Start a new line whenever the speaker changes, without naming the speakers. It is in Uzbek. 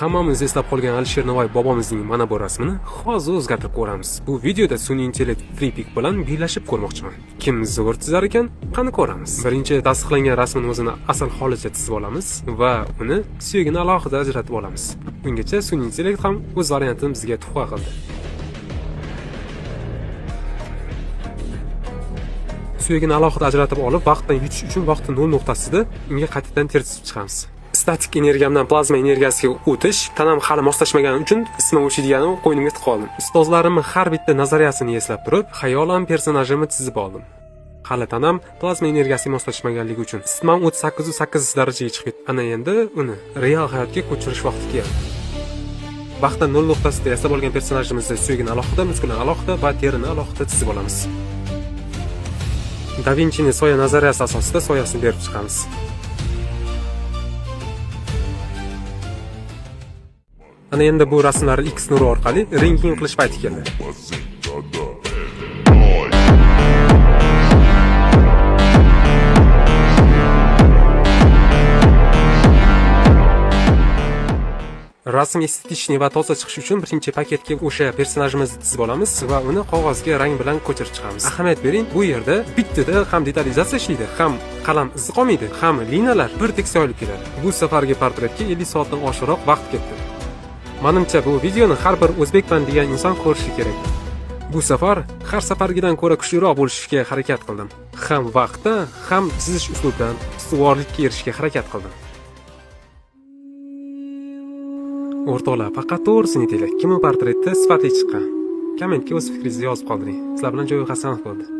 Hammamiz eslab qolgan Alisher Navoiy bobomizning mana bu rasmini hozir o'zgartirib ko'ramiz. Bu videoda sun'iy intellekt FreePic bilan birlashib ko'rmoqchiman. Kim zo'r chizar ekan? Qani ko'ramiz. Birinchi tasdiqlangan rasmning o'zini asl holicha chizib olamiz va uni suyagini alohida ajratib olamiz. Bungacha sun'iy intellekt ham o'z variantini bizga tuhfa qildi. Suyagini alohida ajratib olib, vaqtdan yutish uchun vaqtni 0 nuqtasida unga qaytadan tersib chiqamiz. Statik energiyamdan plazma energiyasiga o'tish tanam hali moslashmagani uchun ismim o'chirganini qo'ynimga tiqib oldim. Ustozlarimning har bitta nazariyasini eslab turib, xayolan personajimni chizib oldim. Hali tanam plazma energiyasiga moslashmaganligi uchun ismim 38.8 darajaga chiqib ketdi. Ana endi uni real hayotga ko'chirish vaqti keldi. Vaqtdan 0 nuqtasida yasab olgan personajimizni suyagini alohida, muskulini alohida va terini alohida chizib olamiz. Da Vinci'ning soya nazariyasi asosida soyasini berib chiqamiz. Ana endi bu rasmlarni X nuri orqali rentgen qilish payti keldi. Rasm estetik va toza chiqishi uchun birinchi paketga o'sha personajimizni chizib olamiz va uni qog'ozga rang bilan ko'chirib chiqamiz. Ahamiyat bering, bu yerda bittada ham detalizatsiya ishlaydi, ham qalam izi qolmaydi, ham liniyalar birdek soyilib keladi. Bu safargi portretga 50 soatdan oshiqroq vaqt ketdi. Menimcha bu videoni har bir o'zbekman degan inson ko'rishi kerak. Bu safar har safargidan ko'ra kuchliroq bo'lishga harakat qildim. Ham vaqtda, ham chizish uslubidan ustuvorlikka erishishga harakat qildim. O'rtoqlar, faqat to'g'risini aytinglar, kim portretda sifatli chiqqan? Kommentga o'z fikringizni yozib qoldiring. Sizlar bilan Joy Hasanov bo'ldi.